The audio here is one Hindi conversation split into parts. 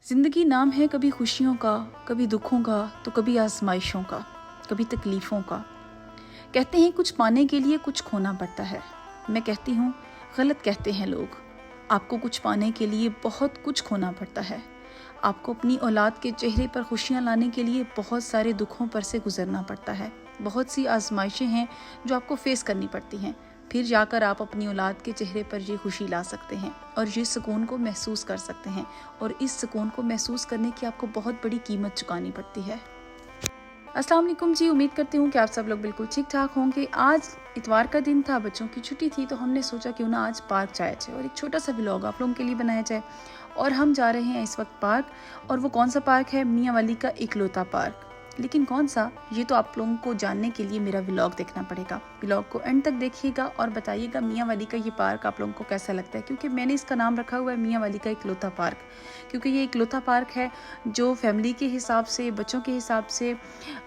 ज़िंदगी नाम है कभी खुशियों का, कभी दुखों का, तो कभी आजमाइशों का, कभी तकलीफ़ों का। कहते हैं कुछ पाने के लिए कुछ खोना पड़ता है। मैं कहती हूँ गलत कहते हैं लोग। आपको कुछ पाने के लिए बहुत कुछ खोना पड़ता है। आपको अपनी औलाद के चेहरे पर खुशियाँ लाने के लिए बहुत सारे दुखों पर से गुजरना पड़ता है। बहुत सी आजमाइशें हैं जो आपको फेस करनी पड़ती हैं। फिर जाकर आप अपनी औलाद के चेहरे पर ये खुशी ला सकते हैं और ये सुकून को महसूस कर सकते हैं। और इस सुकून को महसूस करने की आपको बहुत बड़ी कीमत चुकानी पड़ती है। अस्सलाम वालेकुम जी, उम्मीद करती हूँ कि आप सब लोग बिल्कुल ठीक ठाक होंगे। आज इतवार का दिन था, बच्चों की छुट्टी थी, तो हमने सोचा क्यों ना आज पार्क जाया जाए और एक छोटा सा व्लॉग आप लोगों के लिए बनाया जाए। और हम जा रहे हैं इस वक्त पार्क, और वो कौन सा पार्क है? मियाँ वाली का इकलौता पार्क। लेकिन कौन सा, ये तो आप लोगों को जानने के लिए मेरा व्लॉग देखना पड़ेगा। व्लॉग को एंड तक देखिएगा और बताइएगा मियाँ वाली का ये पार्क आप लोगों को कैसा लगता है, क्योंकि मैंने इसका नाम रखा हुआ है मियाँ वाली का इकलौता पार्क, क्योंकि ये इकलौता पार्क है जो फैमिली के हिसाब से, बच्चों के हिसाब से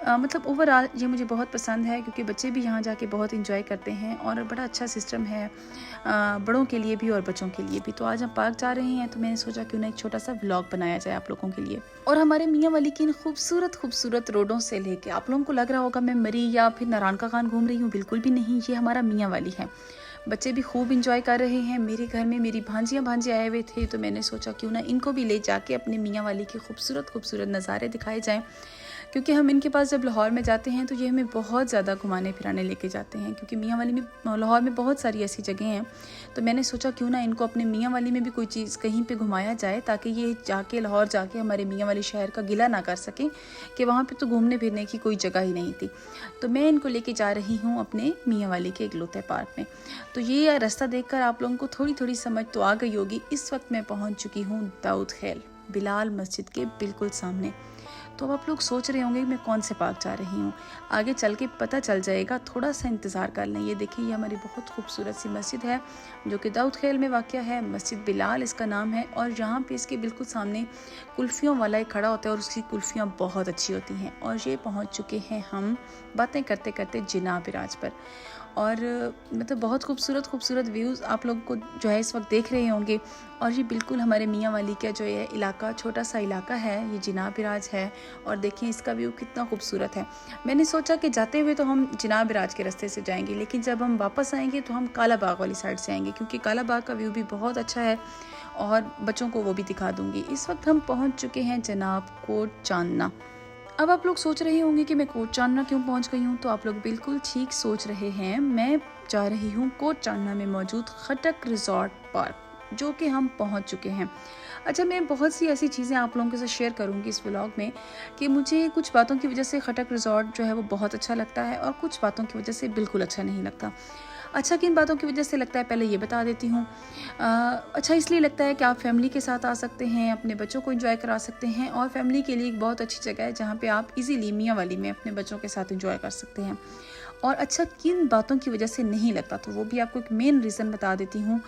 मतलब ओवरऑल ये मुझे बहुत पसंद है, क्योंकि बच्चे भी यहाँ जाके बहुत इंजॉय करते हैं और बड़ा अच्छा सिस्टम है बड़ों के लिए भी और बच्चों के लिए भी। तो आज हम पार्क जा रहे हैं, तो मैंने सोचा क्यों ना एक छोटा सा व्लॉग बनाया जाए आप लोगों के लिए। और हमारे मियाँ वाली की इन खूबसूरत खूबसूरत रोडों से लेके आप लोगों को लग रहा होगा मैं मरी या फिर नारायण का खान घूम रही हूँ, बिल्कुल भी नहीं। ये हमारा मियाँ वाली है। बच्चे भी खूब इंजॉय कर रहे हैं। मेरे घर में मेरी भांजे आए हुए थे, तो मैंने सोचा क्यों ना इनको भी ले जाके अपने मियाँ वाली के खूबसूरत खूबसूरत नज़ारे दिखाए जाएं, क्योंकि हम इनके पास जब लाहौर में जाते हैं तो ये हमें बहुत ज़्यादा घुमाने फिराने लेके जाते हैं, क्योंकि मियाँ वाली में, लाहौर में बहुत सारी ऐसी जगह हैं। तो मैंने सोचा क्यों ना इनको अपने मियाँ वाली में भी कोई चीज़ कहीं पे घुमाया जाए, ताकि ये जाके लाहौर जाके हमारे मियाँ वाली शहर का गिला ना कर सकें कि वहाँ पे तो घूमने फिरने की कोई जगह ही नहीं थी। तो मैं इनको लेके जा रही हूँ अपने मियाँ वाली के इकलौते पार्क में। तो ये रास्ता देखकर आप लोगों को थोड़ी थोड़ी समझ तो आ गई होगी। इस वक्त मैं पहुँच चुकी हूँ दाऊद खेल, बिलाल मस्जिद के बिल्कुल सामने। तो अब आप लोग सोच रहे होंगे मैं कौन से पार्क जा रही हूँ, आगे चल के पता चल जाएगा, थोड़ा सा इंतज़ार कर लें। ये देखिए, ये हमारी बहुत खूबसूरत सी मस्जिद है जो कि दाऊद खेल में वाक़या है। मस्जिद बिलाल इसका नाम है, और यहाँ पे इसके बिल्कुल सामने कुल्फ़ियों वाला एक खड़ा होता है और उसकी कुल्फ़ियाँ बहुत अच्छी होती हैं। और ये पहुँच चुके हैं हम बातें करते करते जिनाब राज पर। और मतलब बहुत खूबसूरत खूबसूरत व्यूज़ आप लोग को जो है इस वक्त देख रहे होंगे। और ये बिल्कुल हमारे मियाँ वाली का जो ये इलाका, छोटा सा इलाका है, ये जिनाब राज है। और देखिए इसका व्यू कितना खूबसूरत है। मैंने सोचा कि जाते हुए तो हम जिनाब राज के रास्ते से जाएंगे, लेकिन जब हम वापस आएंगे तो हम काला बाग वाली साइड से आएंगे, क्योंकि काला बाग का व्यू भी बहुत अच्छा है और बच्चों को वो भी दिखा दूँगी। इस वक्त हम पहुँच चुके हैं जनाब कोट चांदना। अब आप लोग सोच रहे होंगे कि मैं कोट चांदना क्यों पहुंच गई हूं, तो आप लोग बिल्कुल ठीक सोच रहे हैं। मैं जा रही हूं कोट चांदना में मौजूद खटक रिजॉर्ट पार्क, जो कि हम पहुंच चुके हैं। अच्छा, मैं बहुत सी ऐसी चीज़ें आप लोगों के साथ शेयर करूंगी इस व्लॉग में कि मुझे कुछ बातों की वजह से खटक रिजॉर्ट जो है वो बहुत अच्छा लगता है और कुछ बातों की वजह से बिल्कुल अच्छा नहीं लगता। अच्छा, किन बातों की वजह से लगता है पहले ये बता देती हूँ। अच्छा इसलिए लगता है कि आप फैमिली के साथ आ सकते हैं, अपने बच्चों को एंजॉय करा सकते हैं, और फैमिली के लिए एक बहुत अच्छी जगह है जहाँ पे आप इजीली मियाँ वाली में अपने बच्चों के साथ एंजॉय कर सकते हैं। और अच्छा, किन बातों की वजह से नहीं लगता, तो वो भी आपको एक मेन रीज़न बता देती हूँ।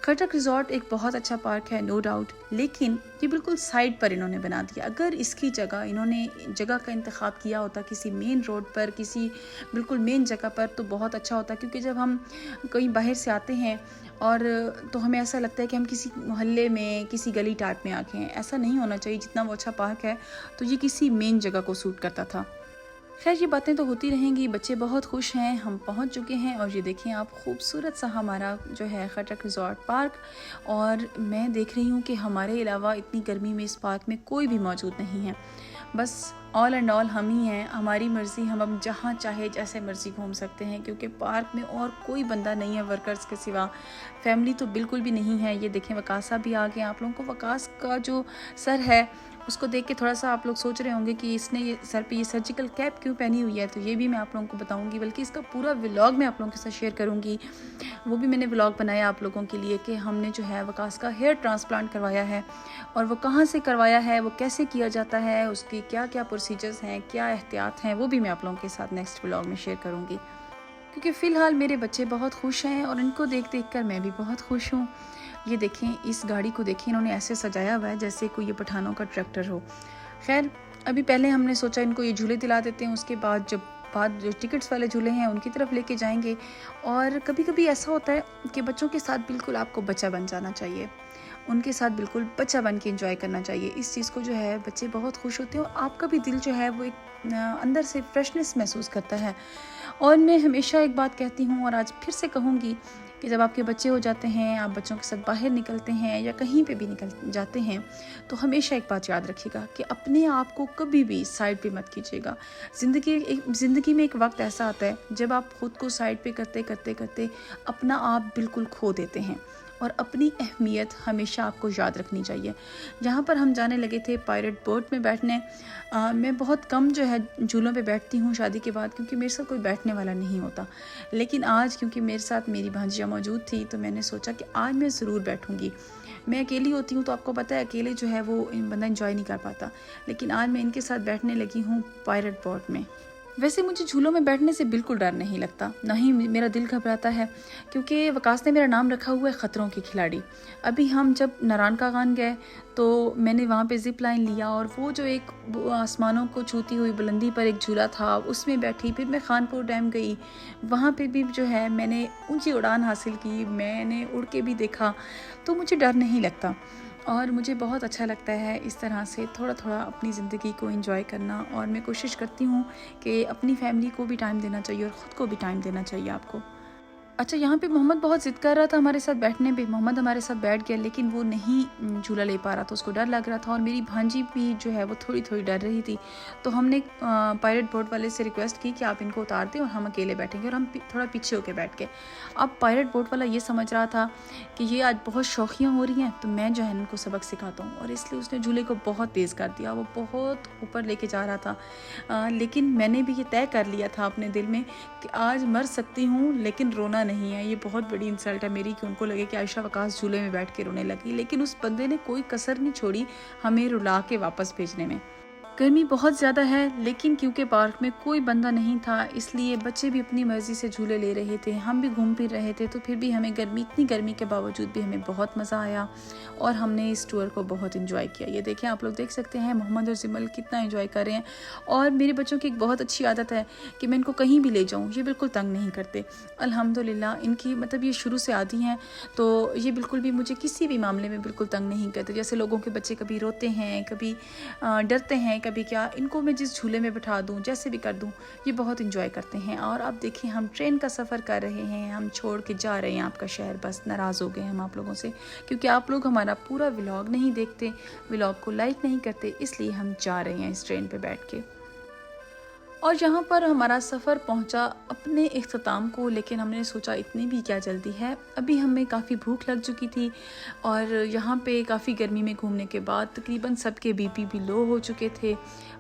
खटक रिजॉर्ट एक बहुत अच्छा पार्क है, नो डाउट, लेकिन ये बिल्कुल साइड पर इन्होंने बना दिया। अगर इसकी जगह इन्होंने जगह का इंतखाब किया होता किसी मेन रोड पर, किसी बिल्कुल मेन जगह पर, तो बहुत अच्छा होता। क्योंकि जब हम कहीं बाहर से आते हैं और तो हमें ऐसा लगता है कि हम किसी मोहल्ले में, किसी गली टाइप में आ गए हैं। ऐसा नहीं होना चाहिए। जितना वो अच्छा पार्क है, तो ये किसी मेन जगह को सूट करता था। खैर, ये बातें तो होती रहेंगी। बच्चे बहुत खुश हैं, हम पहुंच चुके हैं, और ये देखें आप खूबसूरत सा हमारा जो है खटक रिजॉर्ट पार्क। और मैं देख रही हूँ कि हमारे अलावा इतनी गर्मी में इस पार्क में कोई भी मौजूद नहीं है। बस ऑल एंड ऑल हम ही हैं, हमारी मर्ज़ी, हम अब जहाँ चाहे जैसे मर्ज़ी घूम सकते हैं, क्योंकि पार्क में और कोई बंदा नहीं है वर्कर्स के सिवा। फैमिली तो बिल्कुल भी नहीं है। ये देखें वकासा भी आ गए। आप लोगों को वकास का जो सर है उसको देख के थोड़ा सा आप लोग सोच रहे होंगे कि इसने ये सर पे ये सर्जिकल कैप क्यों पहनी हुई है, तो ये भी मैं आप लोगों को बताऊंगी, बल्कि इसका पूरा व्लॉग मैं आप लोगों के साथ शेयर करूंगी। वो भी मैंने व्लॉग बनाया आप लोगों के लिए कि हमने जो है वकास का हेयर ट्रांसप्लांट करवाया है, और वो कहाँ से करवाया है, वो कैसे किया जाता है, उसकी क्या क्या प्रोसीजर्स हैं, क्या एहतियात हैं, वो भी मैं आप लोगों के साथ नेक्स्ट व्लॉग में शेयर करूँगी। क्योंकि फ़िलहाल मेरे बच्चे बहुत खुश हैं और इनको देख देख कर मैं भी बहुत खुश हूँ। ये देखें, इस गाड़ी को देखें, इन्होंने ऐसे सजाया हुआ है जैसे कोई ये पठानों का ट्रैक्टर हो। खैर, अभी पहले हमने सोचा इनको ये झूले दिला देते हैं, उसके बाद जो टिकट्स वाले झूले हैं उनकी तरफ लेके जाएंगे। और कभी कभी ऐसा होता है कि बच्चों के साथ बिल्कुल आपको बच्चा बन जाना चाहिए। उनके साथ बिल्कुल बच्चा बन के एंजॉय करना चाहिए। इस चीज़ को जो है बच्चे बहुत खुश होते हैं और आपका भी दिल जो है वो एक अंदर से फ्रेशनेस महसूस करता है। और मैं हमेशा एक बात कहती हूँ और आज फिर से कहूँगी कि जब आपके बच्चे हो जाते हैं, आप बच्चों के साथ बाहर निकलते हैं या कहीं पे भी निकल जाते हैं, तो हमेशा एक बात याद रखिएगा कि अपने आप को कभी भी साइड पे मत कीजिएगा। ज़िंदगी में एक वक्त ऐसा आता है जब आप खुद को साइड पे करते करते करते अपना आप बिल्कुल खो देते हैं और अपनी अहमियत हमेशा आपको याद रखनी चाहिए। जहाँ पर हम जाने लगे थे पायरेट बोट में बैठने, मैं बहुत कम जो है झूलों पे बैठती हूँ शादी के बाद, क्योंकि मेरे साथ कोई बैठने वाला नहीं होता। लेकिन आज क्योंकि मेरे साथ मेरी भांजिया मौजूद थी तो मैंने सोचा कि आज मैं ज़रूर बैठूँगी। मैं अकेली होती हूँ तो आपको पता है अकेले जो है वो बंदा एंजॉय नहीं कर पाता, लेकिन आज मैं इनके साथ बैठने लगी हूँ पायरेट बोट में। वैसे मुझे झूलों में बैठने से बिल्कुल डर नहीं लगता, ना ही मेरा दिल घबराता है, क्योंकि वकास ने मेरा नाम रखा हुआ है ख़तरों के खिलाड़ी। अभी हम जब नारायण कागान गए तो मैंने वहाँ पे ज़िप लाइन लिया और वो जो एक आसमानों को छूती हुई बुलंदी पर एक झूला था उसमें बैठी। फिर मैं खानपुर डैम गई, वहाँ पे भी जो है मैंने ऊंची उड़ान हासिल की, मैंने उड़ के भी देखा, तो मुझे डर नहीं लगता। और मुझे बहुत अच्छा लगता है इस तरह से थोड़ा थोड़ा अपनी ज़िंदगी को एंजॉय करना। और मैं कोशिश करती हूँ कि अपनी फैमिली को भी टाइम देना चाहिए और ख़ुद को भी टाइम देना चाहिए आपको। अच्छा, यहाँ पे मोहम्मद बहुत ज़िद कर रहा था हमारे साथ बैठने पे। मोहम्मद हमारे साथ बैठ गया लेकिन वो नहीं झूला ले पा रहा था, उसको डर लग रहा था और मेरी भांजी भी जो है वो थोड़ी थोड़ी डर रही थी। तो हमने पायरेट बोट वाले से रिक्वेस्ट की कि आप इनको उतार दें और हम अकेले बैठेंगे, और हम थोड़ा पीछे होके बैठ गए। अब पायरेट बोट वाला ये समझ रहा था कि ये आज बहुत शौकियाँ हो रही हैं तो मैं जो है इनको सबक सिखाता हूँ, और इसलिए उसने झूले को बहुत तेज़ कर दिया। वो बहुत ऊपर लेके जा रहा था, लेकिन मैंने भी ये तय कर लिया था अपने दिल में कि आज मर सकती हूँ लेकिन रोना नहीं है। ये बहुत बड़ी इंसल्ट है मेरी कि उनको लगे कि आयशा वकास झूले में बैठ के रोने लगी, लेकिन उस बंदे ने कोई कसर नहीं छोड़ी हमें रुला के वापस भेजने में। गर्मी बहुत ज़्यादा है लेकिन क्योंकि पार्क में कोई बंदा नहीं था इसलिए बच्चे भी अपनी मर्ज़ी से झूले ले रहे थे, हम भी घूम फिर रहे थे, तो फिर भी हमें इतनी गर्मी के बावजूद भी हमें बहुत मज़ा आया और हमने इस टूर को बहुत एंजॉय किया। ये देखें, आप लोग देख सकते हैं मोहम्मद और जिमल कितना एंजॉय कर रहे हैं। और मेरे बच्चों की एक बहुत अच्छी आदत है कि मैं इनको कहीं भी ले जाऊँ, ये बिल्कुल तंग नहीं करते अल्हम्दुलिल्लाह। इनकी मतलब ये शुरू से आदी हैं, तो ये बिल्कुल भी मुझे किसी भी मामले में बिल्कुल तंग नहीं करते। जैसे लोगों के बच्चे कभी रोते हैं, कभी डरते हैं, कभी क्या, इनको मैं जिस झूले में बिठा दूं, जैसे भी कर दूं, ये बहुत एंजॉय करते हैं। और आप देखिए, हम ट्रेन का सफ़र कर रहे हैं, हम छोड़ के जा रहे हैं आपका शहर, बस नाराज़ हो गए हम आप लोगों से, क्योंकि आप लोग हमारा पूरा व्लॉग नहीं देखते, व्लॉग को लाइक नहीं करते, इसलिए हम जा रहे हैं इस ट्रेन पे बैठ के। और यहाँ पर हमारा सफ़र पहुँचा अपने इख्तिताम को, लेकिन हमने सोचा इतनी भी क्या जल्दी है, अभी हमें काफ़ी भूख लग चुकी थी और यहाँ पे काफ़ी गर्मी में घूमने के बाद तकरीबन सबके बीपी भी लो हो चुके थे।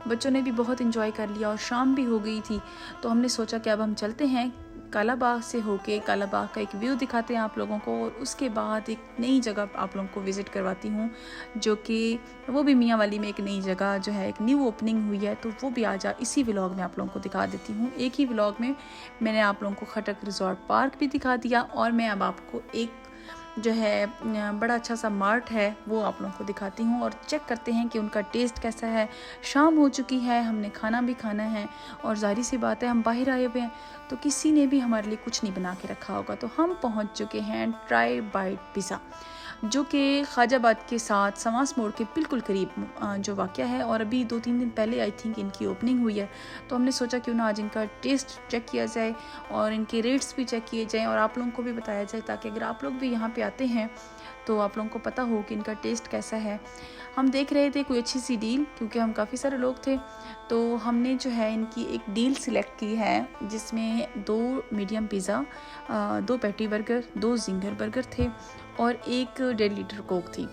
बच्चों ने भी बहुत एंजॉय कर लिया और शाम भी हो गई थी, तो हमने सोचा कि अब हम चलते हैं काला बाग से होके। काला बाग का एक व्यू दिखाते हैं आप लोगों को और उसके बाद एक नई जगह आप लोगों को विज़िट करवाती हूँ, जो कि वो भी मियाँ वाली में एक नई जगह जो है, एक न्यू ओपनिंग हुई है, तो वो भी आज इसी व्लॉग में आप लोगों को दिखा देती हूँ। एक ही व्लॉग में मैंने आप लोगों को खटक रिजॉर्ट पार्क भी दिखा दिया और मैं अब आपको एक जो है बड़ा अच्छा सा मार्ट है वो आप लोगों को दिखाती हूँ और चेक करते हैं कि उनका टेस्ट कैसा है। शाम हो चुकी है, हमने खाना भी खाना है और जाहिर सी बात है हम बाहर आए हुए हैं तो किसी ने भी हमारे लिए कुछ नहीं बना के रखा होगा। तो हम पहुँच चुके हैं ट्राई बाइट पिज़्ज़ा, जो कि ख़ाजाबाद के साथ समास मोड़ के बिल्कुल करीब जो वाक़या है, और अभी 2-3 दिन पहले आई थिंक इनकी ओपनिंग हुई है। तो हमने सोचा क्यों ना आज इनका टेस्ट चेक किया जाए और इनके रेट्स भी चेक किए जाएं और आप लोगों को भी बताया जाए, ताकि अगर आप लोग भी यहाँ पे आते हैं तो आप लोगों को पता हो कि इनका टेस्ट कैसा है। हम देख रहे थे कोई अच्छी सी डील, क्योंकि हम काफ़ी सारे लोग थे, तो हमने जो है इनकी एक डील सिलेक्ट की है जिसमें 2 medium pizza, 2 patty burger, 2 zinger burger थे और 1 1.5 लीटर कोक थी।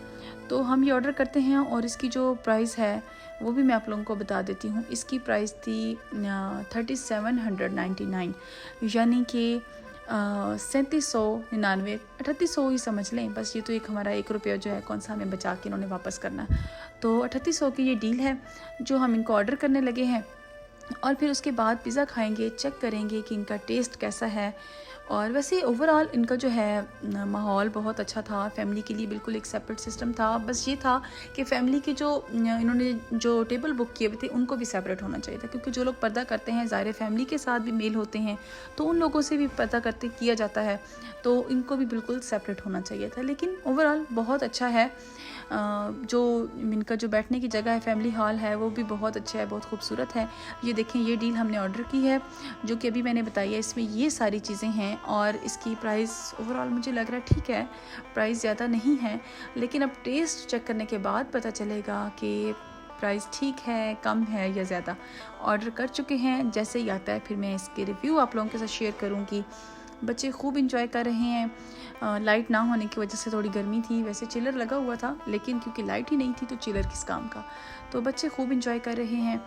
तो हम ये ऑर्डर करते हैं और इसकी जो प्राइस है वो भी मैं आप लोगों को बता देती हूँ। इसकी प्राइस थी 3799, यानी कि 3799, 3800 ही समझ लें बस। ये तो एक हमारा 1 रुपया जो है कौन सा हमें बचा के इन्होंने वापस करना है, तो 3800 की ये डील है जो हम इनको ऑर्डर करने लगे हैं। और फिर उसके बाद पिज़्ज़ा खाएंगे, चेक करेंगे कि इनका टेस्ट कैसा है और वैसे ओवरऑल इनका जो है माहौल बहुत अच्छा था, फैमिली के लिए बिल्कुल एक सेपरेट सिस्टम था। बस ये था कि फैमिली के जो इन्होंने जो टेबल बुक किए हुए थे उनको भी सेपरेट होना चाहिए था, क्योंकि जो लोग पर्दा करते हैं ज़ाहिर फैमिली के साथ भी मेल होते हैं, तो उन लोगों से भी पर्दा करते किया जाता है, तो इनको भी बिल्कुल सेपरेट होना चाहिए था। लेकिन ओवरऑल बहुत अच्छा है। जो इनका जो बैठने की जगह है, फैमिली हॉल है, वो भी बहुत अच्छा है, बहुत खूबसूरत है। ये देखें, ये डील हमने ऑर्डर की है जो कि अभी मैंने बताई है, इसमें ये सारी चीज़ें हैं और इसकी प्राइस ओवरऑल मुझे लग रहा है ठीक है, प्राइस ज़्यादा नहीं है, लेकिन अब टेस्ट चेक करने के बाद पता चलेगा कि प्राइस ठीक है, कम है या ज़्यादा। ऑर्डर कर चुके हैं, जैसे ही आता है फिर मैं इसके रिव्यू आप लोगों के साथ शेयर करूँगी। बच्चे खूब इंजॉय कर रहे हैं। लाइट ना होने की वजह से थोड़ी गर्मी थी, वैसे चिलर लगा हुआ था, लेकिन क्योंकि लाइट ही नहीं थी तो चिलर किस काम का। तो बच्चे खूब इंजॉय कर रहे हैं।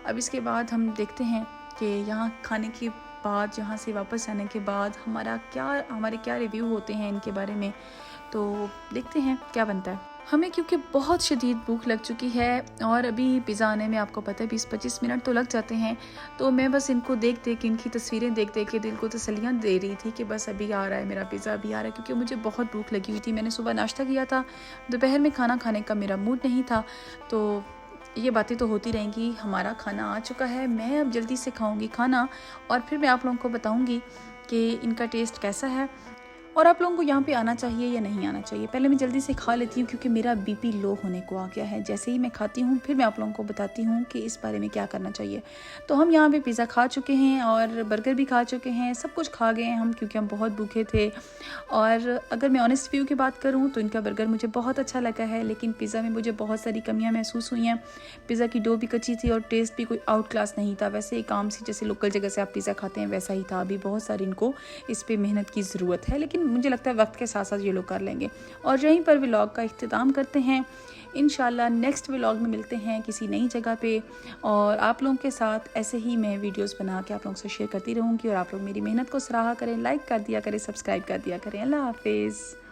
अब इसके बाद हम देखते हैं कि यहाँ खाने के बाद, यहाँ से वापस आने के बाद हमारे क्या रिव्यू होते हैं इनके बारे में, तो देखते हैं क्या बनता है। हमें क्योंकि बहुत शदीद भूख लग चुकी है और अभी पिज़्ज़ा आने में आपको पता है 20-25 मिनट तो लग जाते हैं, तो मैं बस इनको देख देख के, इनकी तस्वीरें देख देख के दिल को तसल्लियाँ दे रही थी कि बस अभी आ रहा है मेरा पिज़्ज़ा, अभी आ रहा है, क्योंकि मुझे बहुत भूख लगी हुई थी। मैंने सुबह नाश्ता किया था, दोपहर में खाना खाने का मेरा मूड नहीं था, तो ये बातें तो होती रहेंगी। हमारा खाना आ चुका है, मैं अब जल्दी से खाऊंगी खाना और फिर मैं आप लोगों को बताऊंगी कि इनका टेस्ट कैसा है और आप लोगों को यहाँ पे आना चाहिए या नहीं आना चाहिए। पहले मैं जल्दी से खा लेती हूँ क्योंकि मेरा बीपी लो होने को आ गया है। जैसे ही मैं खाती हूँ फिर मैं आप लोगों को बताती हूँ कि इस बारे में क्या करना चाहिए। तो हम यहाँ पे पिज़्ज़ा खा चुके हैं और बर्गर भी खा चुके हैं, सब कुछ खा गए हैं हम, क्योंकि हम बहुत भूखे थे। और अगर मैं ऑनेस्ट व्यू की बात करूँ तो इनका बर्गर मुझे बहुत अच्छा लगा है, लेकिन पिज़्ज़ा में मुझे बहुत सारी कमियाँ महसूस हुई हैं। पिज़्ज़ा की डो भी कच्ची थी और टेस्ट भी कोई आउट क्लास नहीं था, वैसे एक आम सी जैसे लोकल जगह से आप पिज़्ज़ा खाते हैं वैसा ही था। अभी बहुत सारी इनको इस पर मेहनत की ज़रूरत है, लेकिन मुझे लगता है वक्त के साथ साथ ये लोग कर लेंगे। और यहीं पर व्लॉग का इख्तिताम करते हैं। इंशाल्लाह नेक्स्ट व्लॉग में मिलते हैं किसी नई जगह पे, और आप लोगों के साथ ऐसे ही मैं वीडियोस बना के आप लोगों से शेयर करती रहूँगी। और आप लोग मेरी मेहनत को सराहा करें, लाइक कर दिया करें, सब्सक्राइब कर दिया करें। अल्लाह हाफिज़।